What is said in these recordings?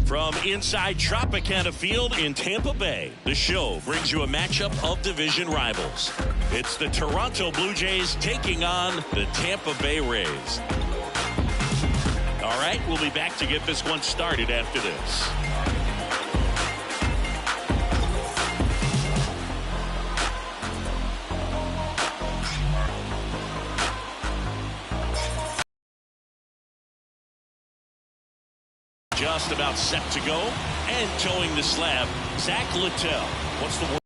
From inside Tropicana Field in Tampa Bay, the show brings you a matchup of division rivals. It's the Toronto Blue Jays taking on the Tampa Bay Rays. All right, we'll be back to get this one started after this. Just about set to go and towing the slab, Zach Littell. What's the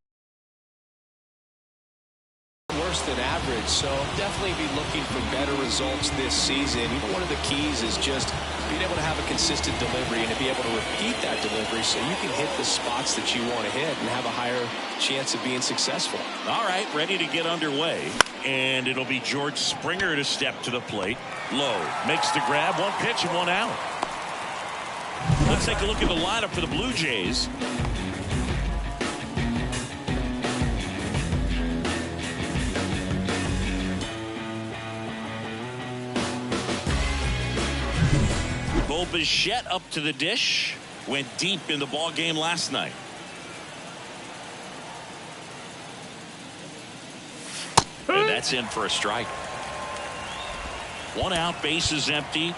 worse than average, so definitely be looking for better results this season. One of the keys is just being able to have a consistent delivery and to be able to repeat that delivery so you can hit the spots that you want to hit and have a higher chance of being successful. All right, ready to get underway, and it'll be George Springer to step to the plate. Low makes the grab, one pitch and one out. Let's take a look at the lineup for the Blue Jays. Bo Bichette up to the dish. Went deep in the ball game last night. And that's in for a strike. One out, bases empty.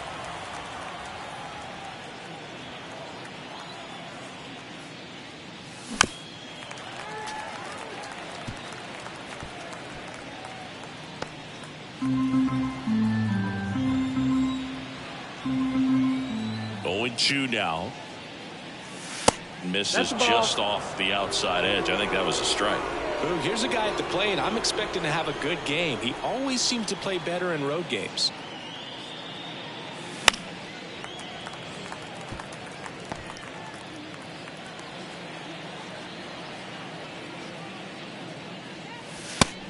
Two now. Misses just off the outside edge. I think that was a strike. Ooh, here's a guy at the plate. I'm expecting to have a good game. He always seems to play better in road games.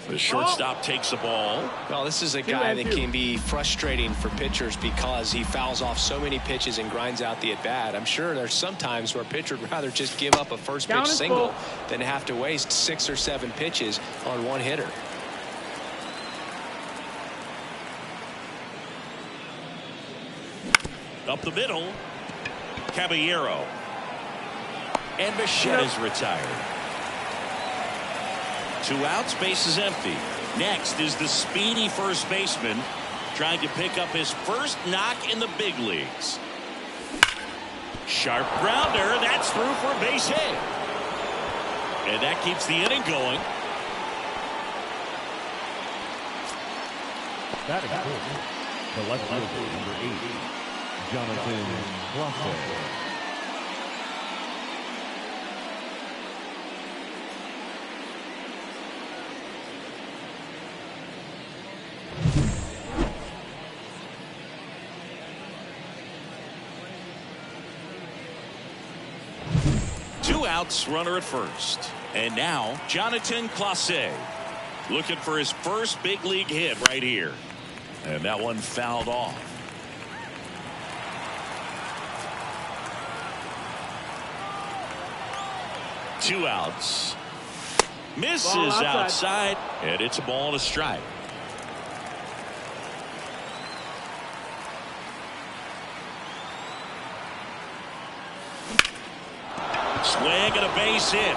The shortstop takes the ball. Well, this is a guy that can be frustrating for pitchers because he fouls off so many pitches and grinds out the at-bat. I'm sure there's some times where a pitcher would rather just give up a first pitch single than have to waste 6 or 7 pitches on one hitter. Up the middle, Caballero. And Bichette is retired. 2 outs, bases empty. Next is the speedy first baseman trying to pick up his first knock in the big leagues. Sharp grounder, that's through for a base hit. And that keeps the inning going. That is cool. The left fielder, number 8, Jonathan Russell. Outs, runner at first. And now Jonathan Clase looking for his first big league hit right here. And that one fouled off. Two outs. Misses outside. And it's a ball and a strike. Swing and a base hit.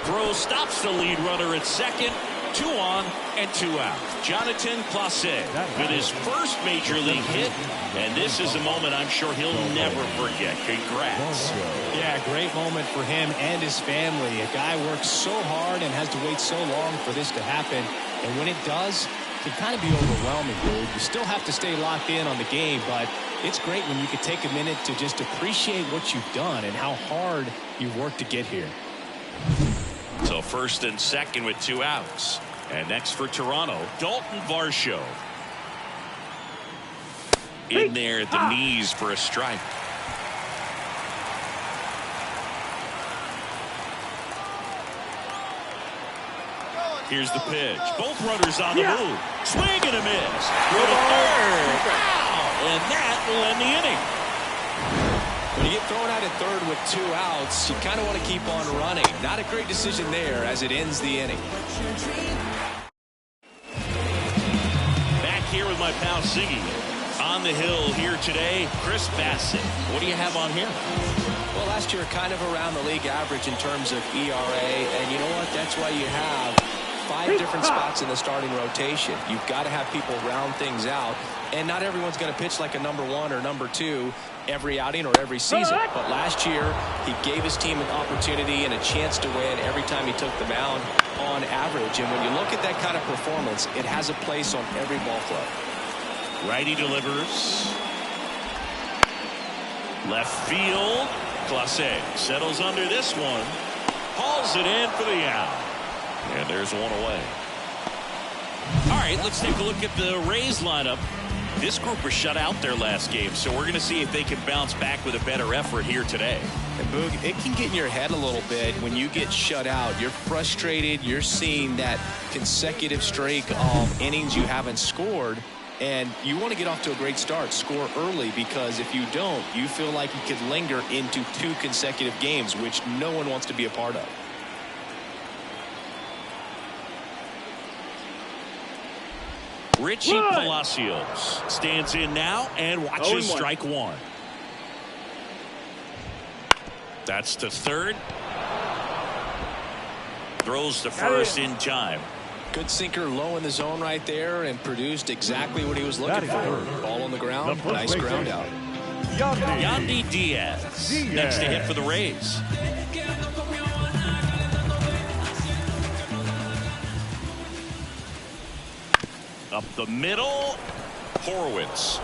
Throw stops the lead runner at second. 2 on and 2 out. Jonathan Clase with his first major league hit. And this is a moment I'm sure he'll never forget. Congrats. Yeah, great moment for him and his family. A guy works so hard and has to wait so long for this to happen. And when it does, it can kind of be overwhelming, dude. You still have to stay locked in on the game, but it's great when you can take a minute to just appreciate what you've done and how hard you've worked to get here. So first and second with 2 outs. And next for Toronto, Dalton Varsho. In there at the knees for a strike. Here's the pitch. Both runners on the move. Swing and a miss. Go to third. Wow. And that will end the inning. When you get thrown out at third with 2 outs, you kind of want to keep on running. Not a great decision there as it ends the inning. Back here with my pal Siggy on on the hill here today, Chris Bassett. What do you have on him? Well, last year kind of around the league average in terms of ERA, and you know what? That's why you have 5 different spots in the starting rotation. You've got to have people round things out, and not everyone's going to pitch like a number 1 or number 2 every outing or every season. But last year, he gave his team an opportunity and a chance to win every time he took the mound on average. And when you look at that kind of performance, it has a place on every ball club. Righty delivers. Left field. Clase settles under this one. Hauls it in for the out. And there's one away. All right, let's take a look at the Rays lineup. This group was shut out their last game, so we're going to see if they can bounce back with a better effort here today. And Boog, it can get in your head a little bit when you get shut out. You're frustrated. You're seeing that consecutive streak of innings you haven't scored, and you want to get off to a great start, score early, because if you don't, you feel like you could linger into 2 consecutive games, which no one wants to be a part of. Richie Palacios stands in now and watches strike 1. That's to third. Throws to first in time. Good sinker low in the zone right there and produced exactly what he was looking for. Ball on the ground. Nice ground out. Yandy Diaz next to hit for the Rays. Up the middle, Horwitz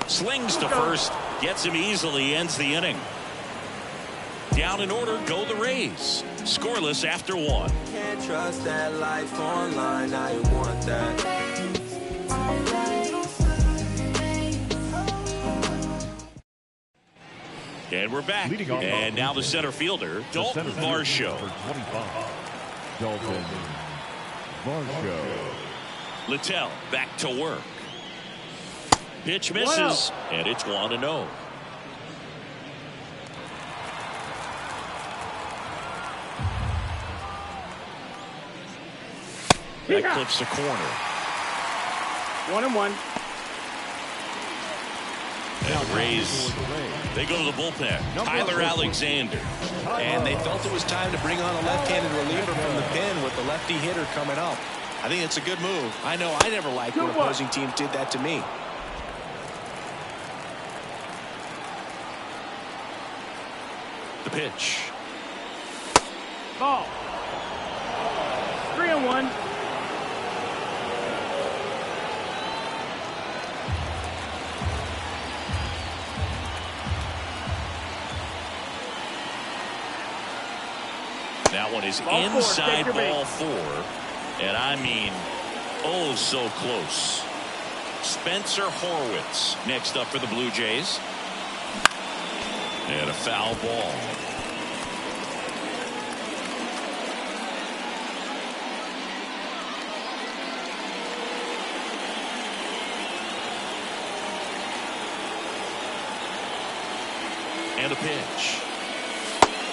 slings to first, gets him easily, ends the inning. Down in order go the Rays. Scoreless after 1. Can't trust that life online. I want that. And we're back. And now the center fielder, Dalton Varsho. Dalton Varsho. Littell back to work. Pitch misses, and it's 1-0. That clips the corner. 1-1. And the Rays, they go to the bullpen. Tyler Alexander. And they felt it was time to bring on a left-handed reliever from the pen with the lefty hitter coming up. I think it's a good move. I know I never liked when opposing teams did that to me. The pitch. Ball. 3-1. That one is inside ball 4. And I mean, oh, so close. Spencer Horwitz next up for the Blue Jays. And a foul ball. And a pitch.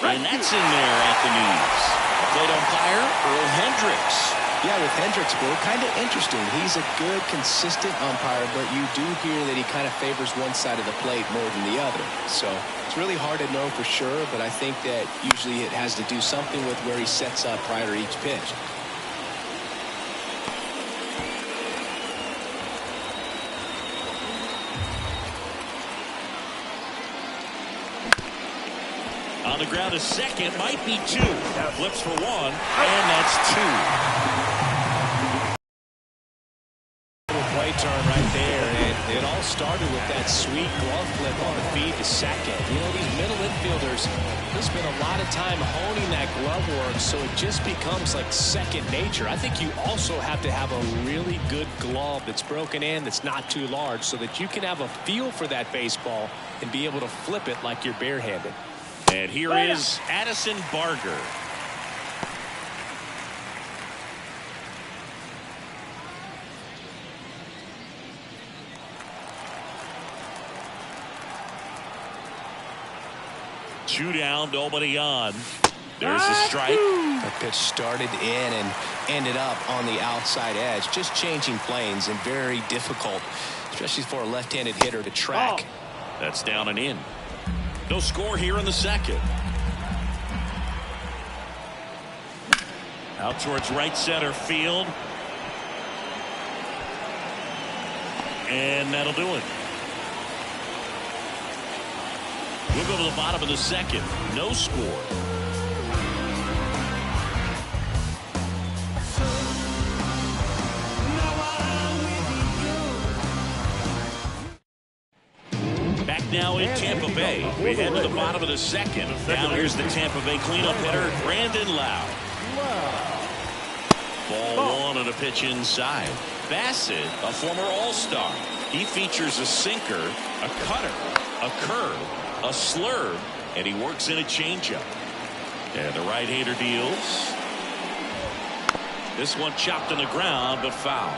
And that's in there at the knees. Plate umpire, Earl Hendricks. Yeah, with Hendricks, Bill, kind of interesting. He's a good, consistent umpire, but you do hear that he kind of favors one side of the plate more than the other. So it's really hard to know for sure, but I think that usually it has to do something with where he sets up prior to each pitch. On the ground, a second, might be 2. Flips for 1, and that's 2. Play turn right there, and it all started with that sweet glove flip on the feed to second. You know, these middle infielders, they spend a lot of time honing that glove work, so it just becomes like second nature. I think you also have to have a really good glove that's broken in, that's not too large, so that you can have a feel for that baseball and be able to flip it like you're barehanded. And here is Addison Barger. Two down, nobody on. There's the strike. That pitch started in and ended up on the outside edge. Just changing planes and very difficult, especially for a left-handed hitter to track. That's down and in. No score here in the second. Out towards right center field. And that'll do it. We'll go to the bottom of the second. No score. Back now in Tampa Bay. We head to the bottom of the second. Now here's the Tampa Bay cleanup hitter, Brandon Lowe. Ball one on a pitch inside. Bassett, a former All-Star. He features a sinker, a cutter, a curve, a slurve, and he works in a changeup. And the right-hander deals. This one chopped on the ground, but foul.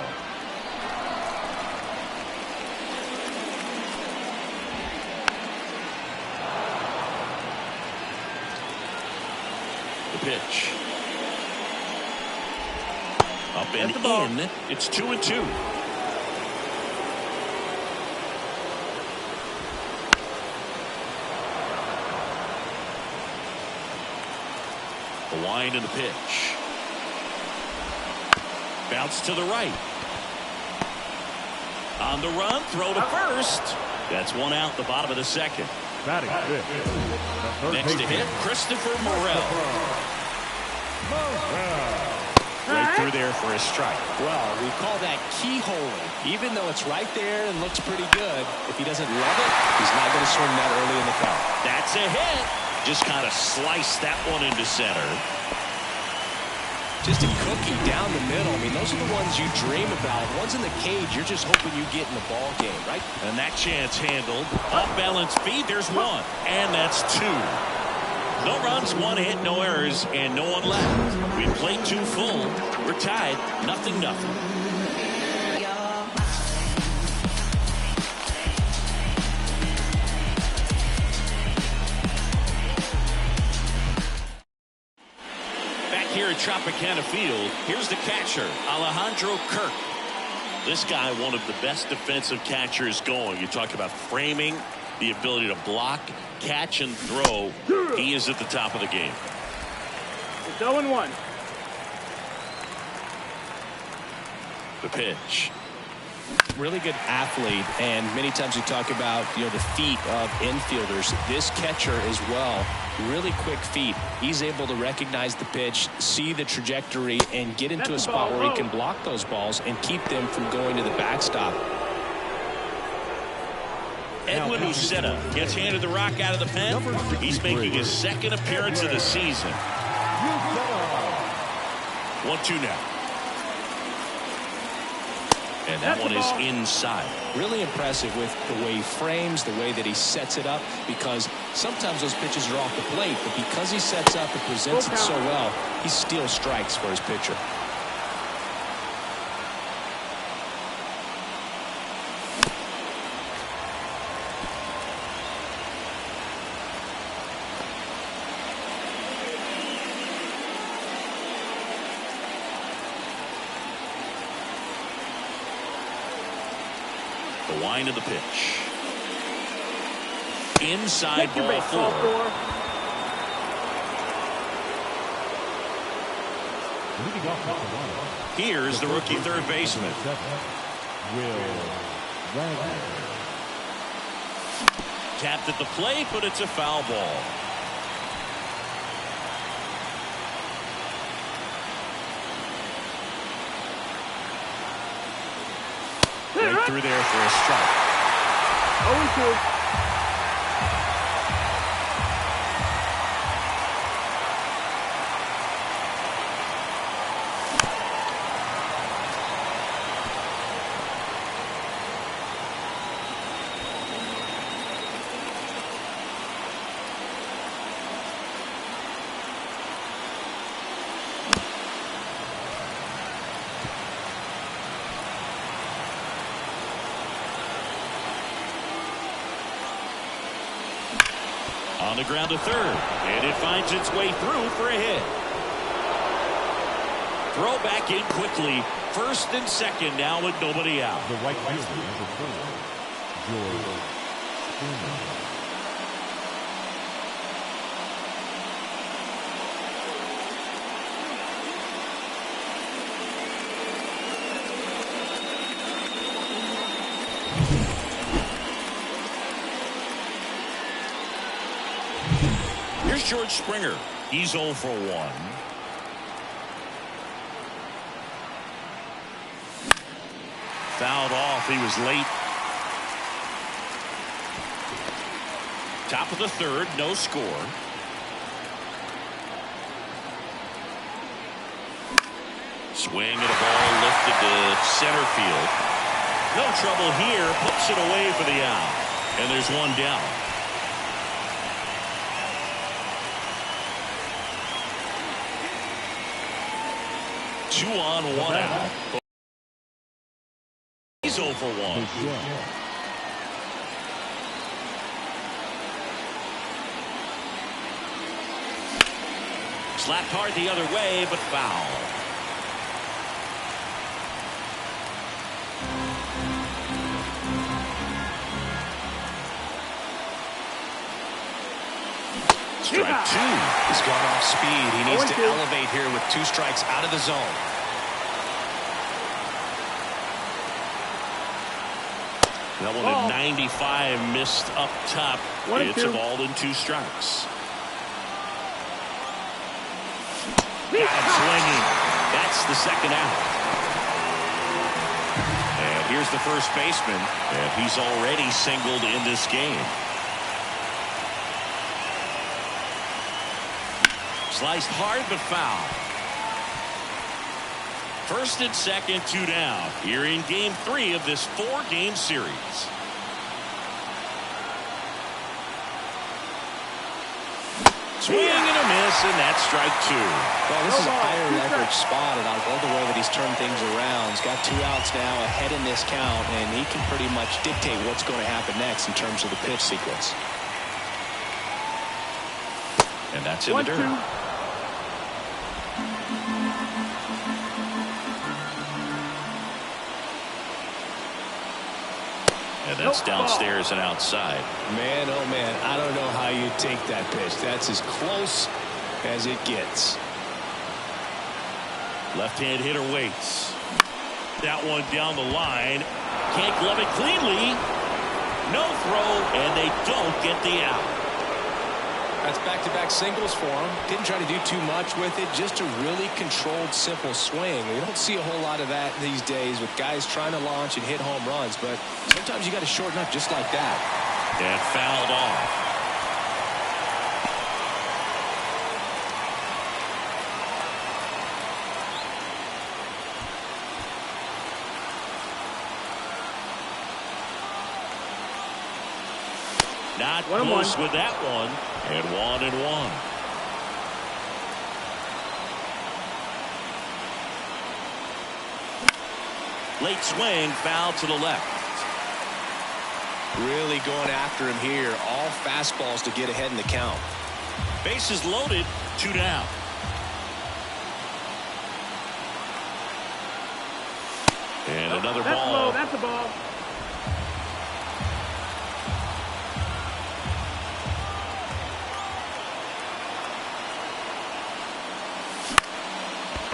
The pitch. Up and in. It's 2-2. The wind and the pitch. Bounce to the right. On the run, throw to first. That's one out, the bottom of the second. Batting fifth. Next to hit, Christopher Morel. Right through there for a strike. Well, we call that keyholing. Even though it's right there and looks pretty good, if he doesn't love it, he's not going to swing that early in the count. That's a hit. Just kind of sliced that one into center. Just a cookie down the middle. I mean, those are the ones you dream about. Ones in the cage, you're just hoping you get in the ball game, right? And that chance handled. Off balance feed, there's one. And that's two. No runs, one hit, no errors, and no one left. We played two full. We're tied, 0-0. Back here at Tropicana Field, here's the catcher, Alejandro Kirk. This guy, one of the best defensive catchers going. You talk about framing, the ability to block, catch, and throw. He is at the top of the game. It's 0-1. The pitch. Really good athlete, and many times we talk about the feet of infielders. This catcher as well, really quick feet. He's able to recognize the pitch, see the trajectory, and get into a spot where he can block those balls and keep them from going to the backstop. Edwin Uceta gets handed the rock out of the pen. He's making his second appearance of the season. 1-2 now. And that one is inside. Really impressive with the way he frames, the way that he sets it up, because sometimes those pitches are off the plate, but because he sets up and presents it so well, he steals strikes for his pitcher. The wind of the pitch. Inside ball four. Here's the rookie third baseman. Tapped at the plate, but it's a foul ball. Right through there for a strike. 0-2. On the ground to third, and it finds its way through for a hit. Throw back in quickly. First and second now with nobody out. The right fielder, number 4, George Springer. Here's George Springer. He's 0 for 1. Fouled off. He was late. Top of the third. No score. Swing and a ball lifted to center field. No trouble here. Puts it away for the out. And there's one down. Two on, one out. He's 0 for 1. Slapped hard the other way, but foul. Strike 2. He's gone off speed. He needs to elevate here with 2 strikes out of the zone. That one at 95 missed up top. It's a ball and 2 strikes. Got him swinging. That's the second out. And here's the first baseman. And he's already singled in this game. Sliced hard but foul. First and second, 2 down. Here in game 3 of this 4-game series. Swing and a miss, and that's strike 2. Well, this is a higher leverage spot, and I love the way that he's turned things around. He's got 2 outs now ahead in this count, and he can pretty much dictate what's going to happen next in terms of the pitch sequence. And that's in the dirt. And that's downstairs and outside. Man, oh man, I don't know how you take that pitch. That's as close as it gets. Left-hand hitter waits. That one down the line. Can't glove it cleanly. No throw, and they don't get the out. That's back-to-back singles for him. Didn't try to do too much with it. Just a really controlled, simple swing. We don't see a whole lot of that these days with guys trying to launch and hit home runs. But sometimes you got to shorten up just like that. And fouled off. Not close with that one. And 1-1. Late swing, foul to the left. Really going after him here. All fastballs to get ahead in the count. Bases loaded, 2 down. And another ball. Low. That's a ball.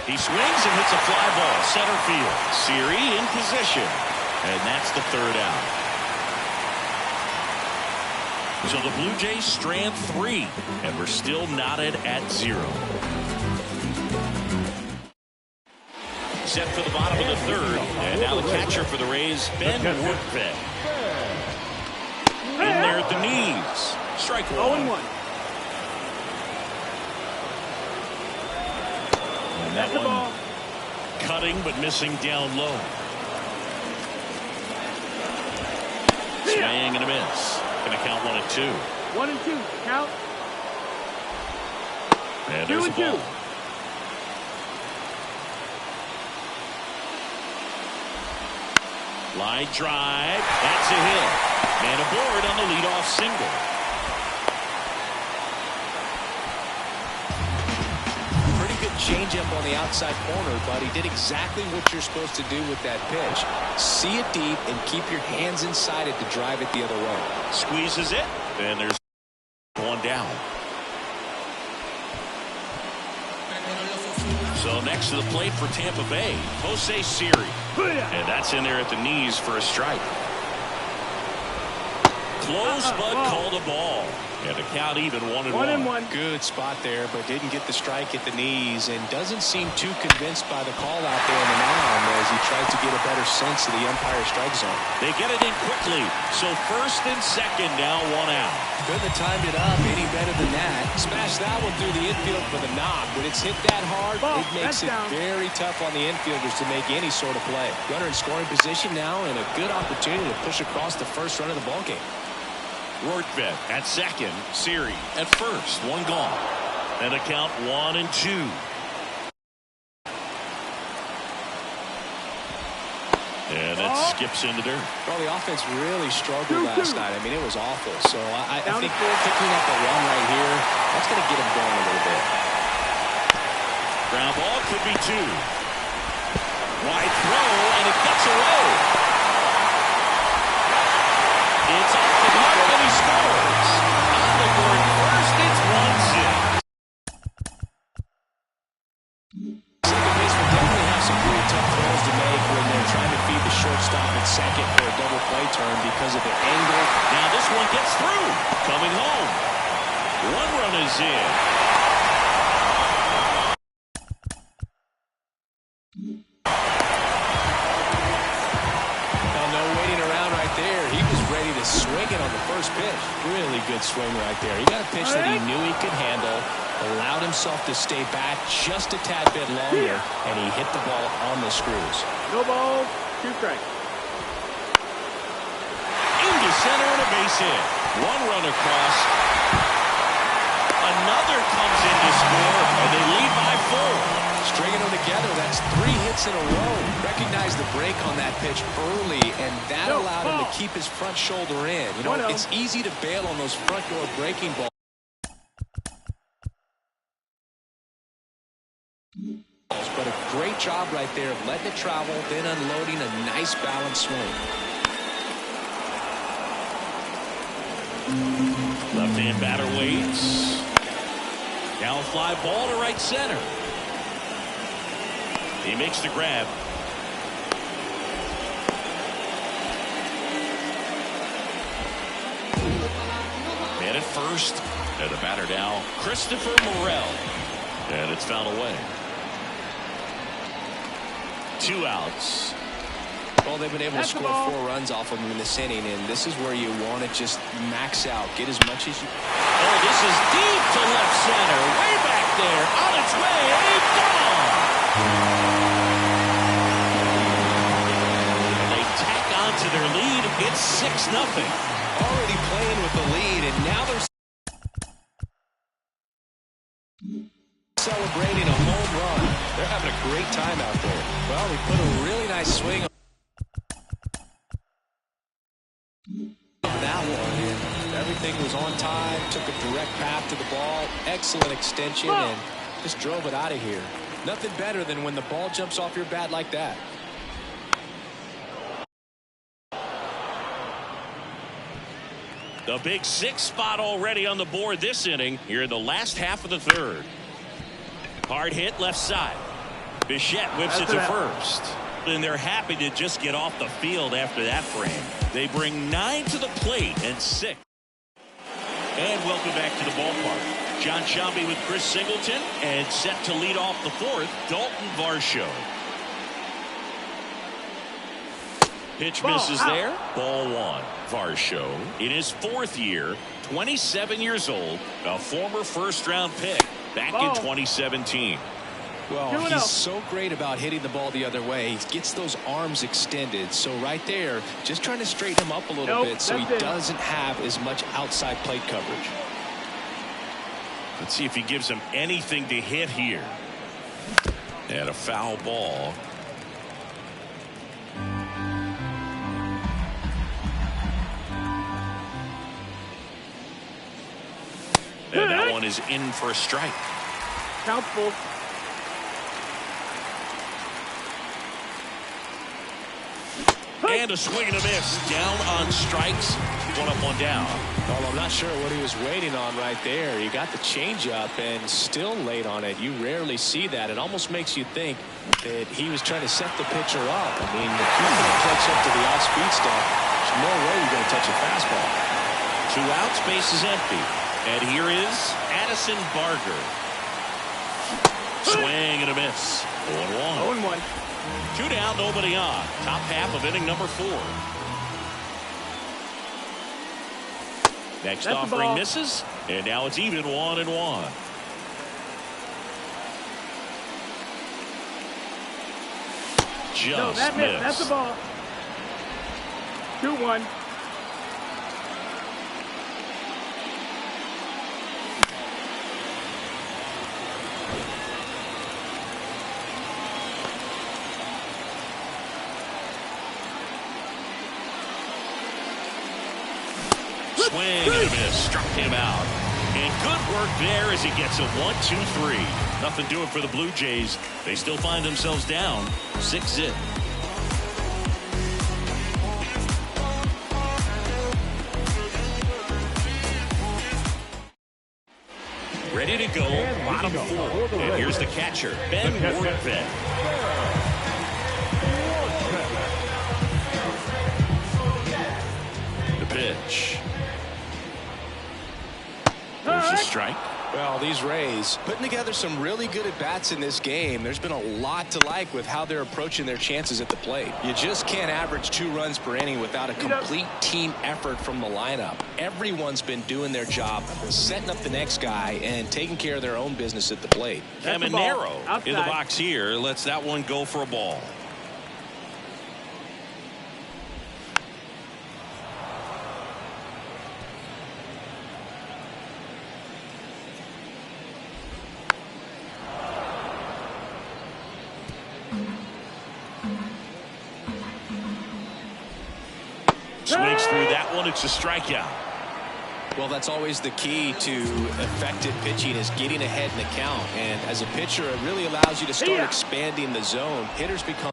He swings and hits a fly ball center field. Siri in position, and that's the 3rd out. So the Blue Jays strand 3, and we're still knotted at 0. Set for the bottom of the 3rd, and now the catcher for the Rays, Ben Woodford. In there at the knees. Strike 1. 0-1. That one cutting but missing down low. Swing and a miss. Going to count 1-2. 1-2. Count. And there's a ball. Line drive. That's a hit. And aboard on the leadoff single. changeup on the outside corner, but he did exactly what you're supposed to do with that pitch. See it deep and keep your hands inside it to drive it the other way. Squeezes it, and there's one down. So next to the plate for Tampa Bay, Jose Siri. And that's in there at the knees for a strike. Close, but called a ball. And the count even 1-1. Good spot there, but didn't get the strike at the knees and doesn't seem too convinced by the call out there on the mound as he tries to get a better sense of the umpire strike zone. They get it in quickly. So first and second, now 1 out. Couldn't have timed it up any better than that. Smash that one through the infield for the knock. When it's hit that hard, it makes it very tough on the infielders to make any sort of play. Runner in scoring position now and a good opportunity to push across the first run of the ballgame. Rortvedt at second, Siri at first, 1 gone. And a count 1-2. And it skips in the dirt. Well, the offense really struggled last night. I mean, it was awful. So I think picking up a run right here, that's going to get him going a little bit. Ground ball could be 2. Wide throw, and it gets away. It's off the mark, and he scores. On the board first, it's 1-0. Second baseman definitely have some really tough throws to make when they're trying to feed the shortstop at second for a double play turn because of the angle. Now this one gets through. Coming home. 1 run is in. Swinging on the first pitch. Really good swing right there. He got a pitch that he knew he could handle, allowed himself to stay back just a tad bit longer, and he hit the ball on the screws. No ball, 2 strikes. Into center and a base hit. 1 run across. Another comes in to score, and they lead by 4. Stringing them together, that's 3 hits in a row. Recognized the break on that pitch early, and that allowed him to keep his front shoulder in. You know, it's easy to bail on those front door breaking balls, but a great job right there of letting it travel, then unloading a nice balanced swing. Left-hand batter waits. Down fly ball to right center. He makes the grab. Man at first. And the batter now, Christopher Morel. And it's fouled away. 2 outs. Well, they've been able to score 4 runs off of him in this inning, and this is where you want to just max out. Get as much as you... Oh, this is deep to left center. Way back there. On its way. And gone. They tack on to their lead. It's 6-0. Already playing with the lead, and now they're celebrating a home run. They're having a great time out there. Well, they put a really nice swing on that one, and everything was on time. Took a direct path to the ball. Excellent extension, and just drove it out of here. Nothing better than when the ball jumps off your bat like that. The big 6 spot already on the board this inning here in the last half of the 3rd. Hard hit left side. Bichette whips it to first. And they're happy to just get off the field after that frame. They bring 9 to the plate and 6. And welcome back to the ballpark. John Shambi with Chris Singleton, and set to lead off the 4th, Dalton Varsho. Pitch misses there. Ball 1. Varsho in his 4th year, 27 years old, a former first-round pick back in 2017. Well, he's so great about hitting the ball the other way. He gets those arms extended. So right there, just trying to straighten him up a little bit so he doesn't have as much outside plate coverage. Let's see if he gives him anything to hit here. And a foul ball. And that one is in for a strike. Count full. And a swing and a miss. Down on strikes. 1 up, 1 down. Well, I'm not sure what he was waiting on right there. He got the changeup and still late on it. You rarely see that. It almost makes you think that he was trying to set the pitcher up. I mean, if you're going to catch up to the off-speed stuff, there's no way you're going to touch a fastball. 2 outs, base is empty. And here is Addison Barger. Swing and a miss. 0-1. 0-1. 2 down, nobody on. Top half of inning number 4. Next offering misses, and now it's even 1-1. Just no, that missed. That's the ball. 2-1. Swing and a miss. Struck him out. And good work there as he gets a 1-2-3. Nothing doing for the Blue Jays. They still find themselves down 6-0. Ready to go, bottom 4. And here's the catcher, Ben Wartbeck. The pitch. There's a strike. Well, these Rays putting together some really good at-bats in this game. There's been a lot to like with how they're approaching their chances at the plate. You just can't average 2 runs per inning without a complete team effort from the lineup. Everyone's been doing their job, setting up the next guy and taking care of their own business at the plate. Caminero in the box here lets that one go for a ball. Swings through that one. It's a strikeout. Well, that's always the key to effective pitching is getting ahead in the count. And as a pitcher, it really allows you to start expanding the zone. Hitters become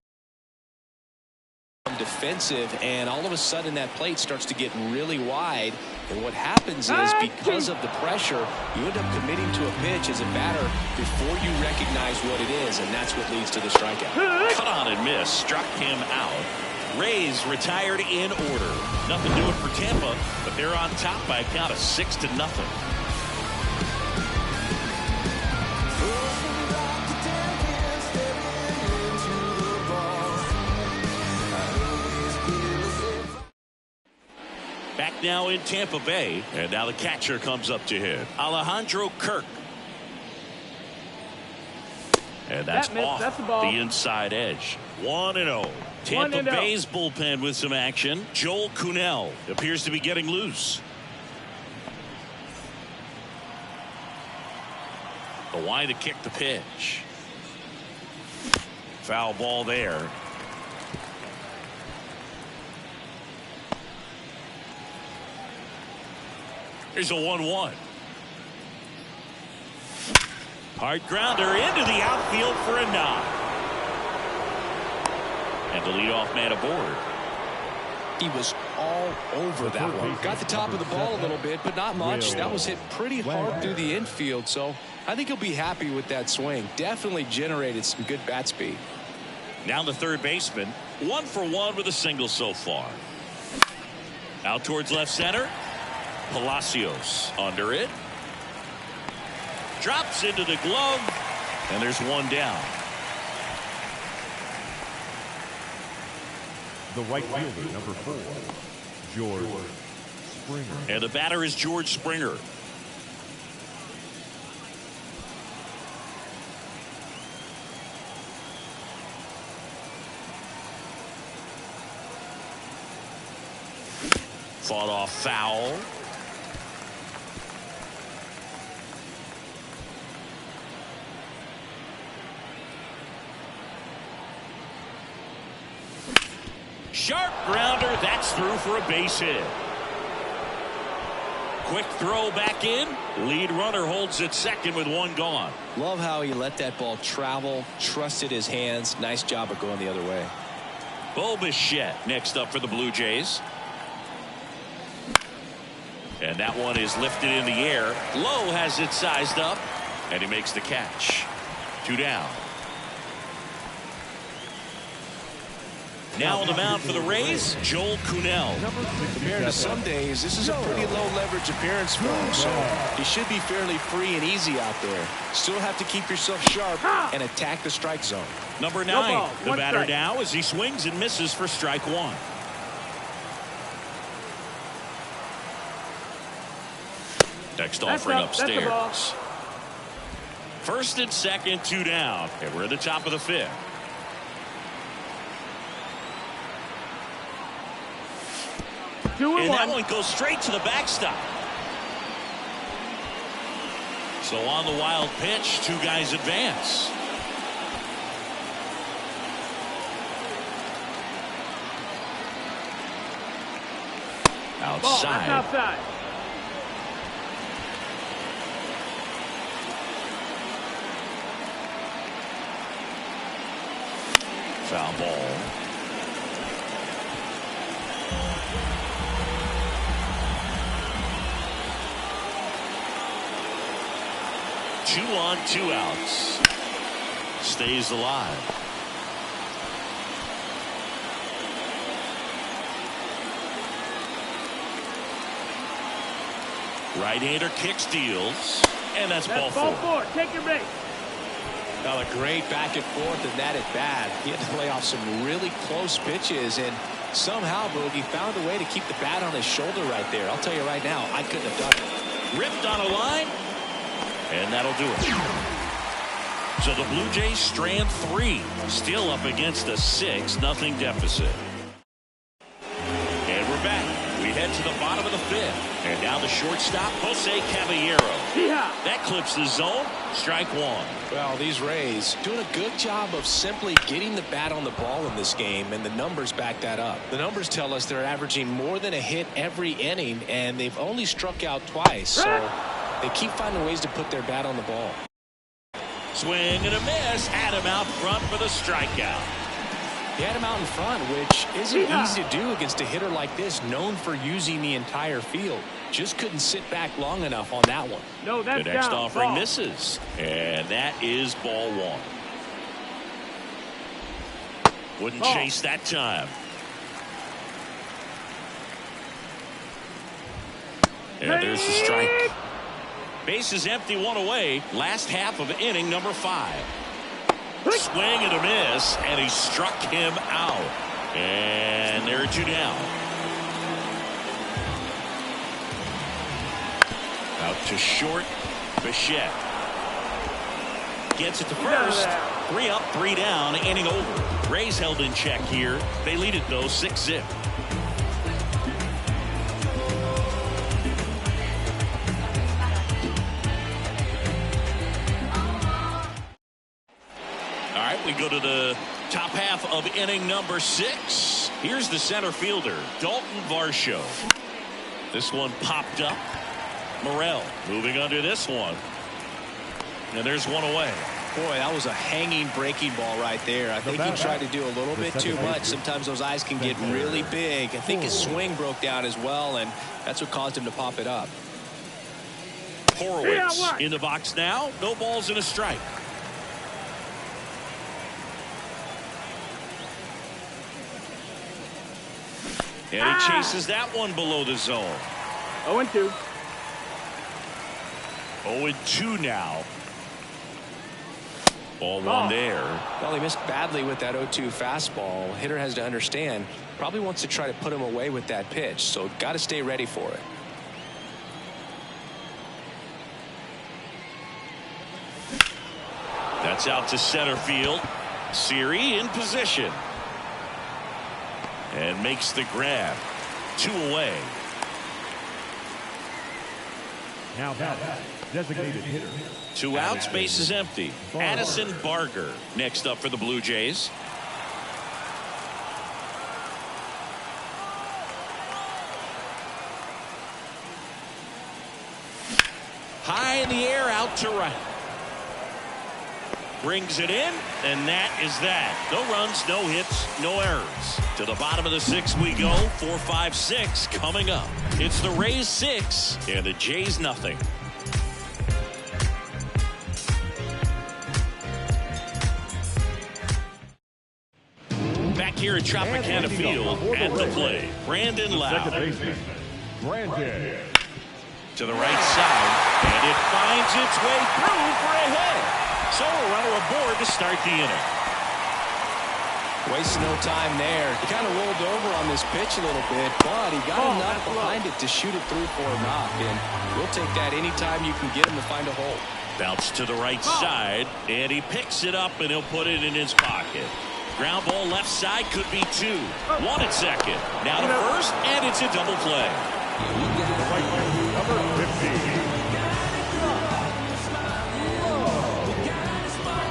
defensive, and all of a sudden that plate starts to get really wide. And what happens is because of the pressure, you end up committing to a pitch as a batter before you recognize what it is, and that's what leads to the strikeout. Cut on and miss. Struck him out. Rays retired in order. Nothing doing for Tampa, but they're on top by a count of 6-0. Back now in Tampa Bay, and now the catcher comes up to him, Alejandro Kirk. And that's off that's the inside edge. 1-0. Tampa Bay's bullpen with some action. Joel Kuhnel appears to be getting loose. The line to kick the pitch. Foul ball there. Here's a 1-1. Hard grounder into the outfield for a knock. And the leadoff man aboard. He was all over that one. Got the top of the ball a little bit, but not much. That was hit pretty hard through the infield, so I think he'll be happy with that swing. Definitely generated some good bat speed. Now the third baseman, 1 for 1 with a single so far. Out towards left center. Palacios under it. Drops into the glove, and there's one down. The right fielder, number 4, George Springer. And the batter is George Springer. Fought off foul. Sharp grounder. That's through for a base hit. Quick throw back in. Lead runner holds at second with one gone. Love how he let that ball travel, trusted his hands. Nice job of going the other way. Bo Bichette next up for the Blue Jays. And that one is lifted in the air. Lowe has it sized up, and he makes the catch. 2 down. Now on the mound for the Rays, Joel Kuhnel. Compared to some days, this is a pretty low leverage appearance for him, so he should be fairly free and easy out there. Still have to keep yourself sharp and attack the strike zone. Number 9, the batter now as he swings and misses for strike 1. Next offering upstairs. First and second, 2 down, and we're at the top of the 5th. And that one goes straight to the backstop. So on the wild pitch, 2 guys advance. Outside. Ball, outside. Foul ball. Two on, 2 outs. Stays alive. Right-hander kick steals, and that's ball 4. Take your base. Well, a great back and forth in that at bat. He had to play off some really close pitches, and somehow Bogey found a way to keep the bat on his shoulder right there. I'll tell you right now, I couldn't have done it. Ripped on a line, and that'll do it. So the Blue Jays strand 3, still up against a 6-0 deficit. And we're back. We head to the bottom of the 5th. And now the shortstop, Jose Caballero. Yeah. That clips the zone. Strike 1. Well, these Rays doing a good job of simply getting the bat on the ball in this game, and the numbers back that up. The numbers tell us they're averaging more than a hit every inning, and they've only struck out twice. So they keep finding ways to put their bat on the ball. Swing and a miss. Had him out front for the strikeout. He had him out in front, which isn't easy to do against a hitter like this, known for using the entire field. Just couldn't sit back long enough on that one. No, that's the next down. offering Ball. misses, and that is ball 1. Wouldn't Ball. chase that time. And there's the strike. Base is empty, 1 away. Last half of inning number 5. Swing and a miss, and he struck him out. And there are 2 down. Out to short, Bichette. Gets it to first. 3 up, 3 down, inning over. Rays held in check here. They lead it, though, 6-0. We go to the top half of inning number 6. Here's the center fielder, Dalton Varsho. This one popped up. Morel moving under this one. And there's 1 away. Boy, that was a hanging breaking ball right there. I think he tried to do a little bit too much. Sometimes those eyes can get really big. I think his swing broke down as well, and that's what caused him to pop it up. Horowitz in the box now. No balls and a strike. And he chases that one below the zone. 0-2. 0-2 now. Ball 1 there. Well, he missed badly with that 0-2 fastball. Hitter has to understand, probably wants to try to put him away with that pitch, so got to stay ready for it. That's out to center field. Siri in position. And makes the grab. 2 away. Now designated hitter. 2 outs, base is empty. Addison Barger next up for the Blue Jays. High in the air, out to right. brings it in, and that is that. No runs, no hits, no errors. To the bottom of the 6th we go. 4, 5, 6 coming up. It's the Rays 6 and the Jays nothing. Back here at Tropicana Field at the plate, Brandon Lowe. Brandon. To the right side, and it finds its way through for a hit. So a runner aboard to start the inning. Wasting no time there. He kind of rolled over on this pitch a little bit, but he got enough behind it to shoot it through for a knock, and we'll take that anytime you can get him to find a hole. Bounce to the right side, and he picks it up, and he'll put it in his pocket. Ground ball left side, could be 2. 1 at second. Now to first, and it's a double play. Number 50.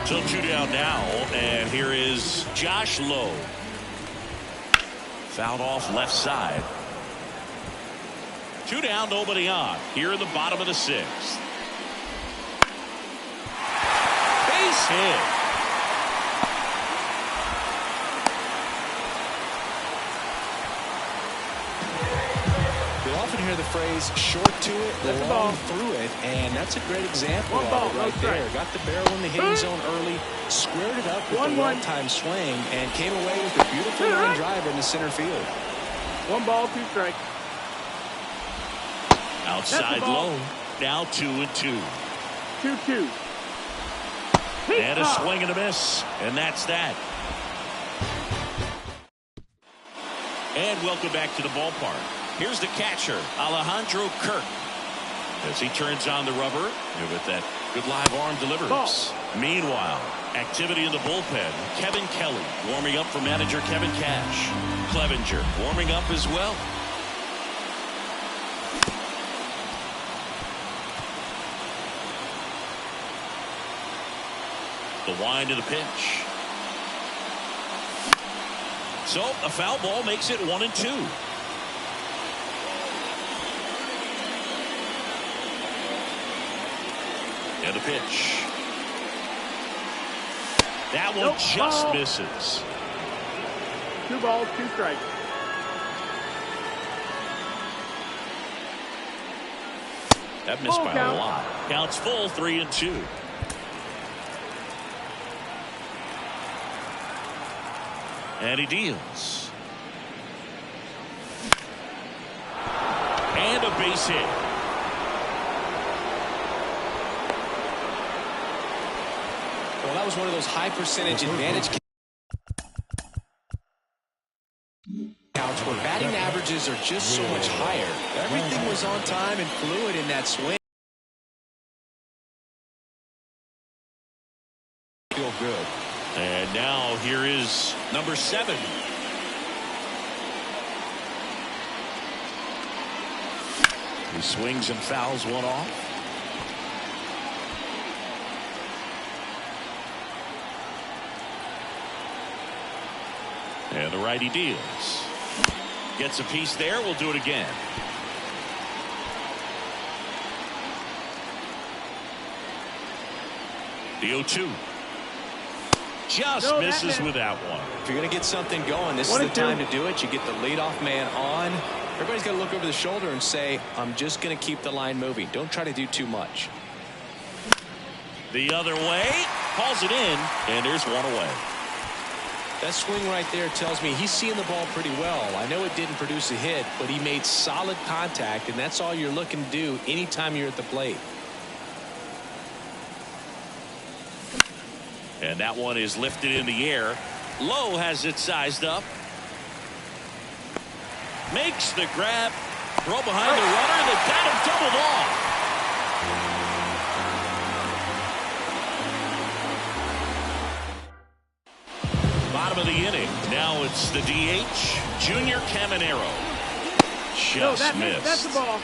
So 2 down now, and here is Josh Lowe. Fouled off left side. 2 down, nobody on. Here in the bottom of the 6th. Base hit. Hear the phrase short to it, long through it, and that's a great example of it right there. Got the barrel in the hitting zone early, squared it up with a well-timed swing, and came away with a beautiful line drive into center field. 1 ball, 2 strikes. Outside low, now 2-2. 2-2. And a swing and a miss, and that's that. And welcome back to the ballpark. Here's the catcher, Alejandro Kirk. As he turns on the rubber with that good live arm delivers. Meanwhile, activity in the bullpen. Kevin Kelly warming up for manager Kevin Cash. Clevenger warming up as well. The wind of the pitch. So a foul ball makes it 1-2. And a pitch. That one just misses. 2 balls, 2 strikes. That missed by a lot. Counts full, 3-2. And he deals. And a base hit. Well, that was one of those high percentage advantage counts where batting averages are just so much higher. Everything was on time and fluid in that swing. Feel good. And now here is number 7. He swings and fouls one off. And the righty deals. Gets a piece there. We'll do it again. The 0-2. Just misses with that one. If you're going to get something going, this is the time to do it. You get the leadoff man on. Everybody's got to look over the shoulder and say, I'm just going to keep the line moving. Don't try to do too much. The other way. Calls it in. And there's one away. That swing right there tells me he's seeing the ball pretty well. I know it didn't produce a hit, but he made solid contact, and that's all you're looking to do anytime you're at the plate. And that one is lifted in the air. Lowe has it sized up. Makes the grab. Throw behind the runner. They've got him doubled off. Bottom of the inning. Now it's the DH, Junior Caminero. Just missed. That's the ball.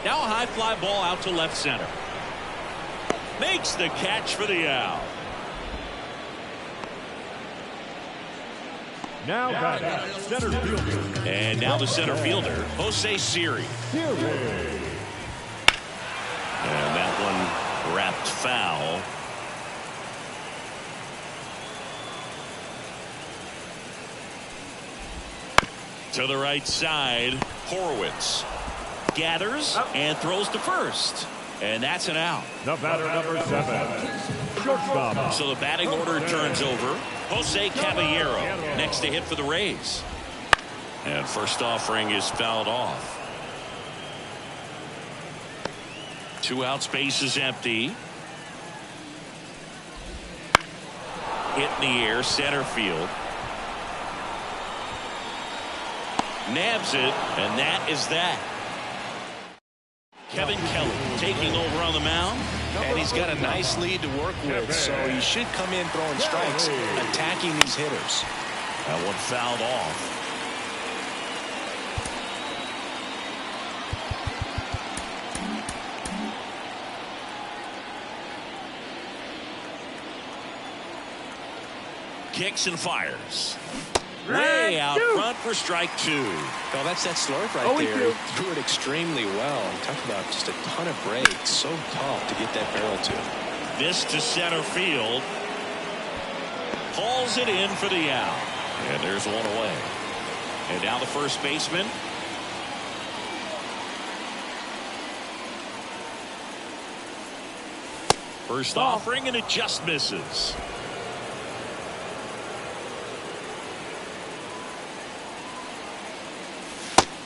Now a high fly ball out to left center. Makes the catch for the out. Now batting, center fielder. And now the center fielder, Jose Siri. Siri. And that one wrapped foul. To the right side, Horowitz gathers and throws to first. And that's an out. The batter, number 7. Shortstop. So the batting order turns over. Jose Caballero next to hit for the Rays. And first offering is fouled off. 2 outs, base is empty. Hit in the air, center field. Nabs it, and that is that. Kevin Kelly taking over on the mound. And he's got a nice lead to work with, so he should come in throwing strikes, attacking these hitters. That one fouled off. Kicks and fires. Way out front for strike 2. Well, that's that slurve right there. He threw it extremely well. Talk about just a ton of breaks. So tough to get that barrel to. This to center field. Hauls it in for the out. And there's one away. And now the first baseman. First offering, and it just misses.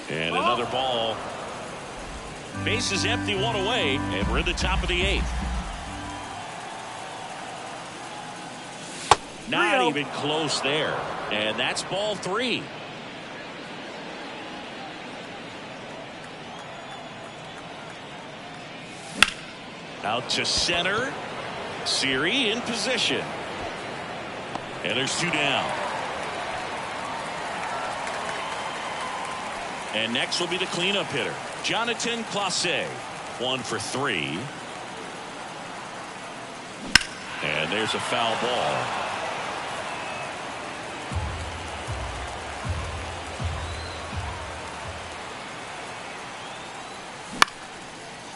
And another ball. Base is empty, one away, and we're at the top of the 8th. Not even close there. And that's ball 3. Out to center. Siri in position. And there's 2 down. And next will be the cleanup hitter, Jonathan Clase. 1 for 3. And there's a foul ball.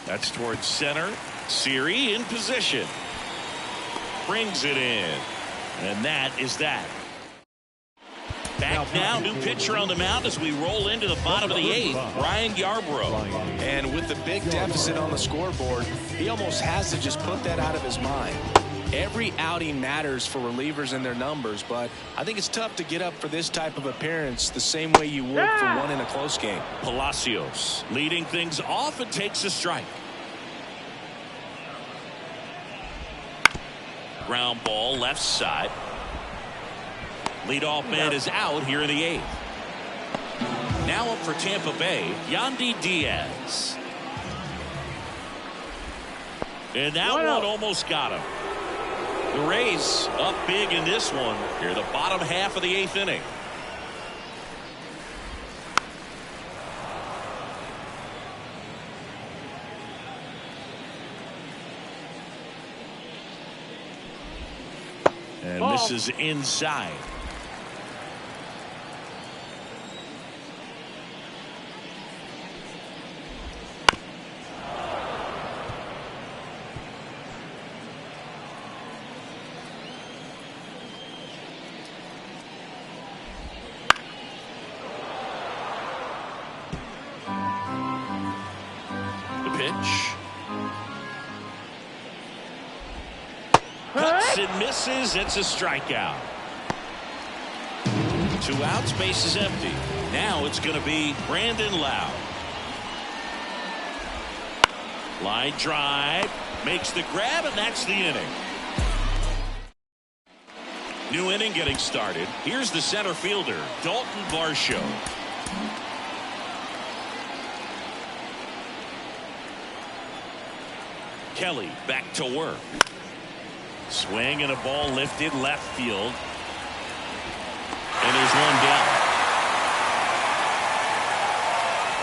That's towards center. Siri in position. Brings it in. And that is that. Back now, new pitcher on the mound as we roll into the bottom of the 8th, Ryan Yarbrough. And with the big deficit on the scoreboard, he almost has to just put that out of his mind. Every outing matters for relievers and their numbers, but I think it's tough to get up for this type of appearance the same way you would for one in a close game. Palacios leading things off and takes a strike. Ground ball left side. Leadoff man is out here in the 8th. Now up for Tampa Bay, Yandy Diaz. And that one almost got him. The Rays up big in this one here, the bottom half of the 8th inning. And this is inside. And misses. It's a strikeout. 2 outs, base is empty. Now it's going to be Brandon Lowe. Line drive, makes the grab, and that's the inning. New inning getting started. Here's the center fielder, Dalton Varsho. Kelly back to work. Swing and a ball lifted left field. And there's one down.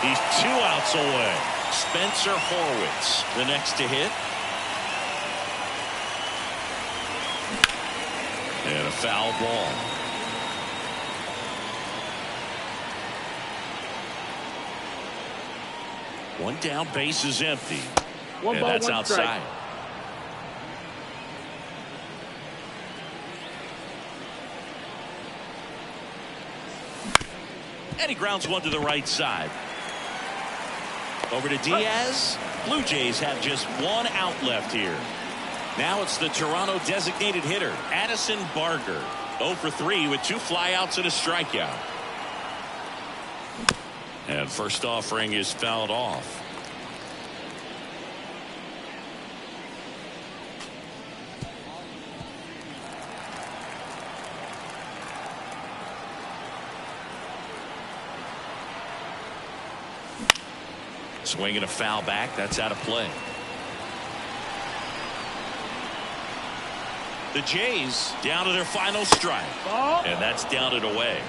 He's 2 outs away. Spencer Horowitz, the next to hit. And a foul ball. One down, base is empty. One And ball, that's one outside. strike. And he grounds one to the right side. Over to Diaz. Blue Jays have just one out left here. Now it's the Toronto designated hitter, Addison Barger. 0 for 3 with 2 flyouts and a strikeout. And first offering is fouled off. Swinging a foul back. That's out of play. The Jays down to their final strike. And that's down and away.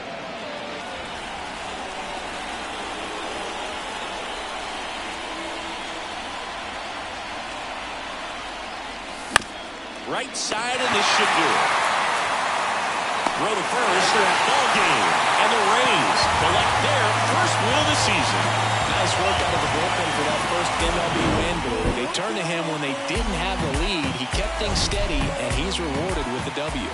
Right side, and this should do it. Throw to first. Ball game. And the Rays collect their first win of the season. Nice work out of the bullpen for that first MLB win, Blue. They turned to him when they didn't have the lead. He kept things steady, and he's rewarded with the W.